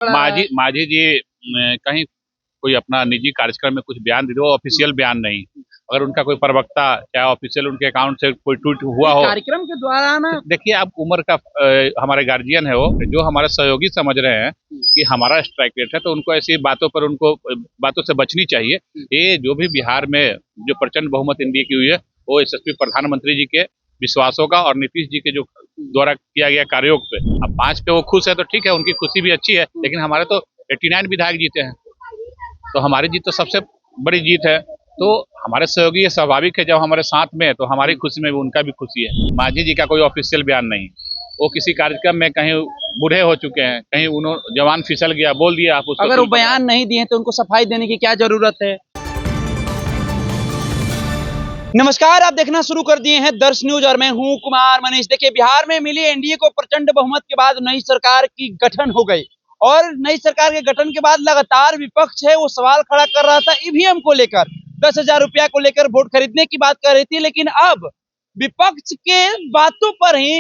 माझी जी कहीं कोई अपना निजी कार्यक्रम में कुछ बयान दे दो, ऑफिशियल बयान नहीं। अगर उनका कोई प्रवक्ता चाहे ऑफिशियल उनके अकाउंट से कोई ट्वीट हुआ हो कार्यक्रम के दौरान, तो देखिए आप उम्र का हमारे गार्जियन है, वो जो हमारे सहयोगी समझ रहे हैं कि हमारा स्ट्राइक रेट है, तो उनको ऐसी बातों पर उनको बातों से बचनी चाहिए। ये जो भी बिहार में जो प्रचंड बहुमत एनडीए की हुई है वो यशस्वी प्रधानमंत्री जी के विश्वासों का और नीतीश जी के जो द्वारा किया गया कार्यों पे। अब 5 पे वो खुश है तो ठीक है, उनकी खुशी भी अच्छी है, लेकिन हमारे तो 89 विधायक जीते हैं, तो हमारी जीत तो सबसे बड़ी जीत है। तो हमारे सहयोगी ये स्वाभाविक है, जब हमारे साथ में है तो हमारी खुशी में भी उनका भी खुशी है। माझी जी का कोई ऑफिशियल बयान नहीं, वो किसी कार्यक्रम में कहीं बूढ़े हो चुके हैं, कहीं उन्होंने जवान फिसल गया, बोल दिया आप उसको। अगर वो बयान नहीं दिए तो उनको सफाई देने की क्या जरूरत है? नमस्कार, आप देखना शुरू कर दिए हैं दर्श न्यूज और मैं हूं कुमार मनीष। देखिए, बिहार में मिली एनडीए को प्रचंड बहुमत के बाद नई सरकार की गठन हो गई और नई सरकार के गठन के बाद लगातार विपक्ष है वो सवाल खड़ा कर रहा था ईवीएम को लेकर, 10,000 रुपया को लेकर वोट खरीदने की बात कर रही थी। लेकिन अब विपक्ष के बातों पर ही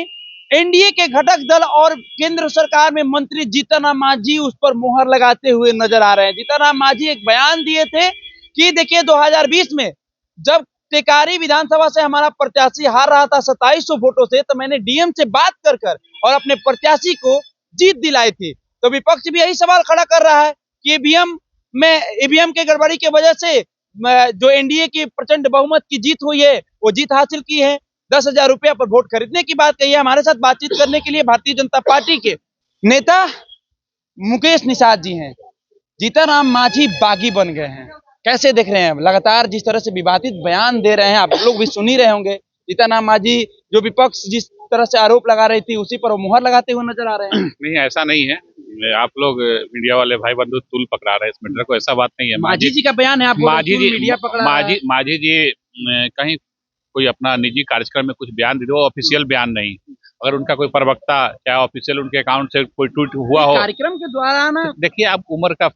एनडीए के घटक दल और केंद्र सरकार में मंत्री जीतन राम मांझी उस पर मुहर लगाते हुए नजर आ रहे हैं। जीतन राम मांझी एक बयान दिए थे कि देखिए 2020 में जब टेकारी विधानसभा से हमारा प्रत्याशी हार रहा था 2700 वोटों से, तो मैंने डीएम से बात कर और अपने प्रत्याशी को जीत दिलाई थी। तो विपक्ष भी यही सवाल खड़ा कर रहा है कि ईवीएम के गड़बड़ी की वजह से जो एनडीए की प्रचंड बहुमत की जीत हुई है वो जीत हासिल की है। 10,000 रुपया पर वोट खरीदने की बात कही है। हमारे साथ बातचीत करने के लिए भारतीय जनता पार्टी के नेता मुकेश निषाद जी हैं। जीतन राम मांझी बागी बन गए हैं, कैसे देख रहे हैं? लगातार जिस तरह से विवादित बयान दे रहे हैं, आप लोग भी सुन ही रहे होंगे। जीतन राम मांझी जो विपक्ष जिस तरह से आरोप लगा रही थी उसी पर वो मुहर लगाते हुए नजर आ रहे हैं। नहीं, ऐसा नहीं है, आप लोग मीडिया वाले भाई बंधु तुल पकड़ा रहे हैं इस मैटर को, ऐसा बात नहीं है। मांझी जी का बयान है, आप मीडिया पकड़ा रहा है। मांझी जी कहीं कोई अपना निजी कार्यक्रम में कुछ बयान दे दो, ऑफिशियल बयान नहीं। अगर उनका कोई प्रवक्ता चाहे ऑफिशियल उनके अकाउंट से कोई ट्वीट हुआ हो कार्यक्रम के दौरान, देखिए आप उम्र का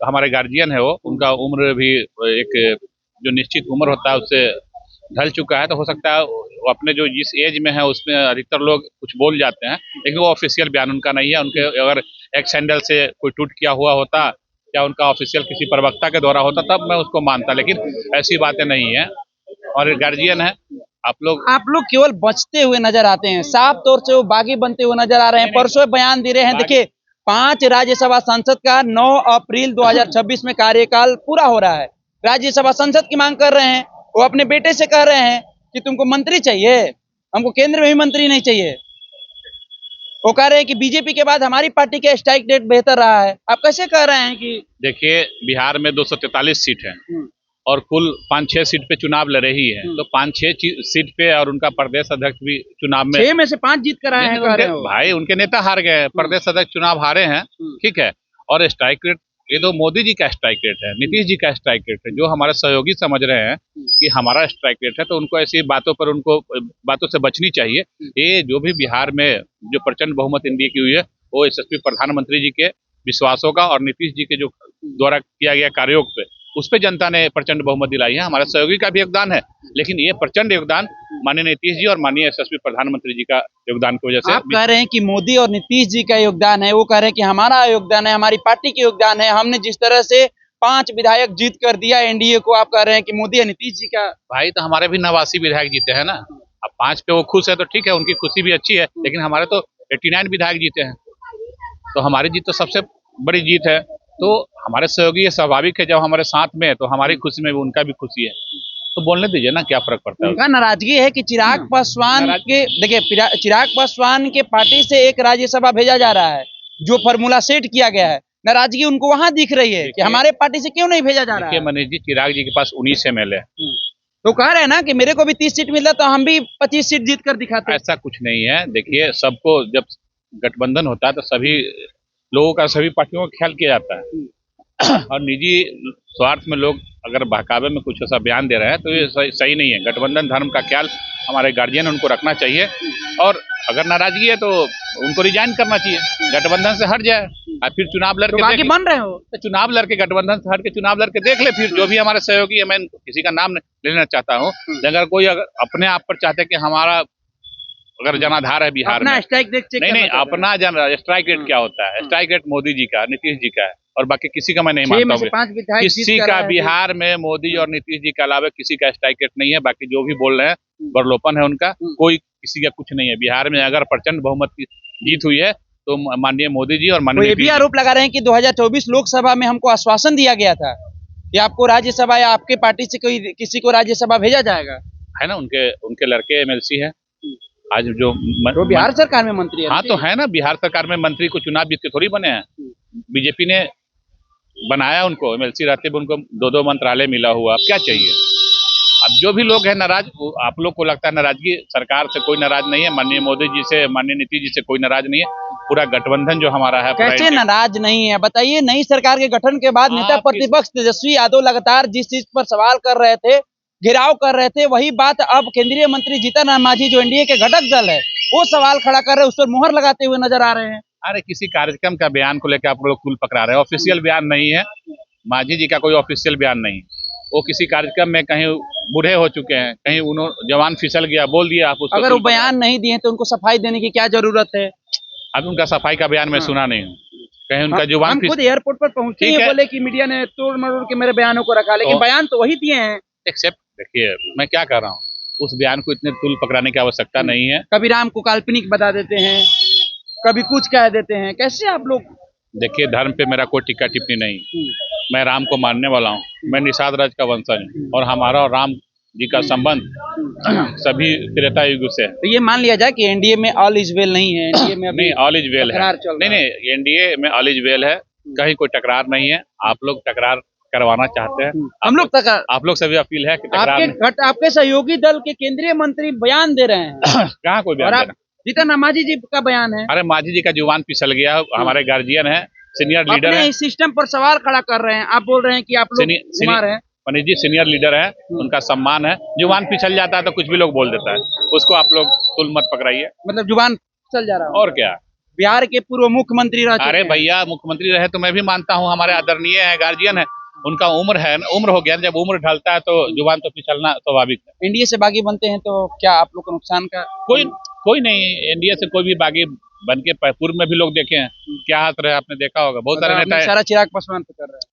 हमारे गार्जियन है, वो उनका उम्र भी एक जो निश्चित उम्र होता है उससे ढल चुका है, तो हो सकता है वो अपने जो जिस एज में है उसमें अधिकतर लोग कुछ बोल जाते हैं, लेकिन वो ऑफिशियल बयान उनका नहीं है। उनके अगर एक्स हैंडल से कोई ट्वीट किया हुआ होता या उनका ऑफिशियल किसी प्रवक्ता के द्वारा होता तब मैं उसको मानता, लेकिन ऐसी बातें नहीं है। और गार्जियन है, आप लोग केवल बचते हुए नजर आते हैं, साफ तौर से वो बागी बनते हुए नजर आ रहे हैं। परसों बयान दे रहे हैं, देखिए 5 राज्यसभा सांसद का 9 अप्रैल 2026 में कार्यकाल पूरा हो रहा है। राज्यसभा सांसद की मांग कर रहे हैं, वो अपने बेटे से कह रहे हैं कि तुमको मंत्री चाहिए, हमको केंद्र में भी मंत्री नहीं चाहिए। वो कह रहे हैं कि बीजेपी के बाद हमारी पार्टी का स्ट्राइक रेट बेहतर रहा है। आप कैसे कह रहे हैं कि देखिए बिहार में 243 सीट है और कुल 5-6 सीट पे चुनाव लड़ रही है, तो 5-6 सीट पे और उनका प्रदेश अध्यक्ष भी चुनाव में 6 में से 5 जीत कर आए हैं। भाई उनके नेता हार गए, प्रदेश अध्यक्ष चुनाव हारे हैं, ठीक है। और स्ट्राइक रेट ये तो मोदी जी का स्ट्राइक रेट है, नीतीश जी का स्ट्राइक रेट है, जो हमारे सहयोगी समझ रहे हैं कि हमारा स्ट्राइक रेट है, तो उनको ऐसी बातों पर उनको बातों से बचनी चाहिए। ये जो भी बिहार में जो प्रचंड बहुमत एनडीए की हुई है वो यशस्वी प्रधानमंत्री जी के विश्वासों का और नीतीश जी के जो द्वारा किया गया कार्यों पे, उस पे जनता ने प्रचंड बहुमत दिलाई है। हमारे सहयोगी का भी योगदान है, लेकिन ये प्रचंड योगदान माननीय नीतीश जी और माननीय यशस्वी प्रधानमंत्री जी का योगदान की वजह से। आप कह रहे हैं कि मोदी और नीतीश जी का योगदान है, वो कह रहे हैं कि हमारा योगदान है, हमारी पार्टी का योगदान है। हमने जिस तरह से 5 विधायक जीत कर दिया एनडीए को, आप कह रहे हैं कि मोदी और नीतीश जी का। भाई तो हमारे भी 89 विधायक जीते हैं ना। अब 5 पे वो खुश है तो ठीक है, उनकी खुशी भी अच्छी है, लेकिन हमारे तो 89 विधायक जीते हैं, तो हमारी जीत तो सबसे बड़ी जीत है। तो हमारे सहयोगी ये स्वाभाविक है, जब हमारे साथ में है तो हमारी खुशी में भी उनका भी खुशी है, तो बोलने दीजिए ना, क्या फर्क पड़ता है। उनका नाराजगी है कि चिराग पासवान के, देखिए चिराग पासवान के पार्टी से एक राज्यसभा भेजा जा रहा है, जो फार्मूला सेट किया गया है। नाराजगी उनको वहां दिख रही है कि हमारे पार्टी से क्यों नहीं भेजा जा रहा है। मनीष जी, चिराग जी के पास 19 MLA है, तो कह रहे हैं ना कि मेरे को भी 30 सीट मिलता तो हम भी 25 सीट जीत कर दिखाते। ऐसा कुछ नहीं है। देखिए सबको जब गठबंधन होता है तो सभी लोगों का, सभी पार्टियों का ख्याल किया जाता है और निजी स्वार्थ में लोग अगर बहकावे में कुछ ऐसा बयान दे रहे हैं तो ये सही नहीं है। गठबंधन धर्म का ख्याल हमारे गार्जियन उनको रखना चाहिए, और अगर नाराजगी है तो उनको रिजाइन करना चाहिए, गठबंधन से हट जाए और फिर चुनाव लड़के तो आगे बन रहे हो तो चुनाव लड़के गठबंधन से हट के चुनाव लड़के देख ले। फिर जो भी हमारे सहयोगी है, मैं किसी का नाम लेना चाहता हूँ, अगर कोई अपने आप पर चाहते कि हमारा अगर जनाधार है बिहार में। अपना स्ट्राइक रेट चेक नहीं, अपना जन स्ट्राइक रेट क्या होता है? स्ट्राइक रेट मोदी जी का, नीतीश जी का है, और बाकी किसी का मैं नहीं मानता हूँ। 5 विधायक किसी का बिहार में मोदी और नीतीश जी के अलावा किसी का स्ट्राइक रेट नहीं है। बाकी जो भी बोल रहे हैं बरलोपन है उनका, कोई किसी का कुछ नहीं है। बिहार में अगर प्रचंड बहुमत की जीत हुई है तो माननीय मोदी जी और माननीय ये भी आरोप लगा रहे हैं कि 2024 लोकसभा में हमको आश्वासन दिया गया था कि आपको राज्यसभा या आपके पार्टी से कोई किसी को राज्यसभा भेजा जाएगा, है ना। उनके लड़के एमएलसी है आज जो वो बिहार सरकार में मंत्री है। हाँ तो है ना, बिहार सरकार में मंत्री को चुनाव जीत के थोड़ी बने हैं। बीजेपी ने बनाया उनको, एमएलसी रहते हुए उनको 2-2 मंत्रालय मिला हुआ। अब क्या चाहिए? अब जो भी लोग हैं नाराज, आप लोग को लगता है नाराजगी, सरकार से कोई नाराज नहीं है, माननीय मोदी जी से, माननीय नीतीश जी से कोई नाराज नहीं है। पूरा गठबंधन जो हमारा है, कैसे नाराज नहीं है बताइए? नई सरकार के गठन के बाद नेता प्रतिपक्ष तेजस्वी यादव लगातार जिस चीज पर सवाल कर रहे थे, घेराव कर रहे थे, वही बात अब केंद्रीय मंत्री जीतन राम मांझी जो एनडीए के घटक दल है वो सवाल खड़ा कर रहे हैं, उस पर मुहर लगाते हुए नजर आ रहे हैं। अरे किसी कार्यक्रम का बयान को लेकर आप लोग कुल पकड़ा रहे हैं, ऑफिशियल बयान नहीं है। मांझी जी का कोई ऑफिशियल बयान नहीं, वो किसी कार्यक्रम में कहीं बूढ़े हो चुके हैं, कहीं उन्होंने जवान फिसल गया, बोल दिया आप उसको। अगर वो बयान नहीं दिए तो उनको सफाई देने की क्या जरूरत है? अभी उनका सफाई का बयान मैं सुना नहीं हूँ, कहीं उनका जुबान हम खुद एयरपोर्ट पर पहुंचे हैं, बोले कि मीडिया ने तोड़ मरोड़ के मेरे बयानों को रखा, लेकिन बयान तो वही दिए हैं। एक्सेप्ट देखिए, मैं क्या कर रहा हूँ, उस बयान को इतने तुल पकड़ाने की आवश्यकता नहीं है। कभी राम को काल्पनिक बता देते हैं, कभी कुछ कह देते हैं, कैसे आप लोग? देखिए, धर्म पे मेरा कोई टिक्का टिप्पणी नहीं, मैं राम को मानने वाला हूँ, मैं निषाद राज का वंशज हूँ, और हमारा और राम जी का संबंध सभी त्रेता युग से है। तो ये मान लिया जाए कि एनडीए में ऑल इज वेल नहीं है, एनडीए में नहीं, ऑल इज वेल है। नहीं, एनडीए में ऑल इज वेल है, कहीं कोई टकरार नहीं है। आप लोग टकरार करवाना चाहते हैं, हम लोग तक आप लोग से भी अपील है कि आपके सहयोगी दल के केंद्रीय मंत्री बयान दे रहे हैं। कहाँ कोई बयान? जीतन राम मांझी जी का बयान है। अरे मांझी जी का जुबान फिसल गया, हमारे गार्जियन है, सीनियर लीडर है, इस सिस्टम पर सवाल खड़ा कर रहे हैं। आप बोल रहे हैं कि आप लोग कुमार हैं, मनीष जी सीनियर लीडर है, उनका सम्मान है। जुबान फिसल जाता है तो कुछ भी लोग बोल देता है, उसको आप लोग तुल मत पकड़ाइए। मतलब जुबान फिसल जा रहा है, और क्या? बिहार के पूर्व मुख्यमंत्री रह चुके हैं। अरे भैया, मुख्यमंत्री रहे तो मैं भी मानता हूँ, हमारे आदरणीय है, गार्जियन है, उनका उम्र हो गया, जब उम्र ढलता है तो जुबान तो फिसलना स्वाभाविक है। एनडीए से बागी बनते हैं तो क्या आप लोग को नुकसान का? कोई नहीं, एनडीए से कोई भी बागी बन के पूर्व में भी लोग देखे हैं, क्या हाथ रहे आपने देखा होगा, बहुत सारे नेता सारा चिराग पासवान पे कर रहे हैं।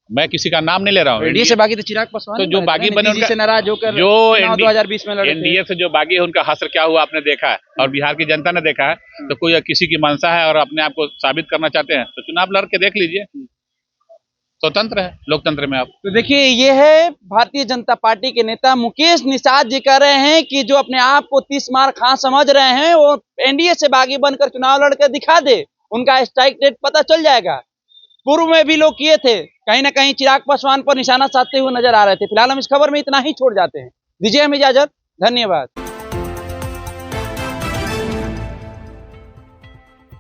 मैं किसी का नाम नहीं ले रहा हूँ। एनडीए से बागी तो चिराग पासवान, तो जो बागी बने उनका नाराज होकर जो 2020 में लड़े, एनडीए से जो बागी है उनका हश्र क्या हुआ आपने देखा है, और बिहार की जनता ने देखा है। तो कोई किसी की मंशा है और अपने आप को साबित करना चाहते हैं तो चुनाव लड़ के देख लीजिए, स्वतंत्र है लोकतंत्र में आप। तो देखिए, ये है भारतीय जनता पार्टी के नेता मुकेश निषाद जी कह रहे हैं कि जो अपने आप को 30 मार खां समझ रहे हैं वो एनडीए से बागी बनकर चुनाव लड़कर दिखा दे, उनका स्ट्राइक रेट पता चल जाएगा। पूर्व में भी लोग किए थे, कहीं ना कहीं चिराग पासवान पर निशाना साधते हुए नजर आ रहे थे। फिलहाल हम इस खबर में इतना ही छोड़ जाते हैं, दीजिए हमें इजाजत, धन्यवाद।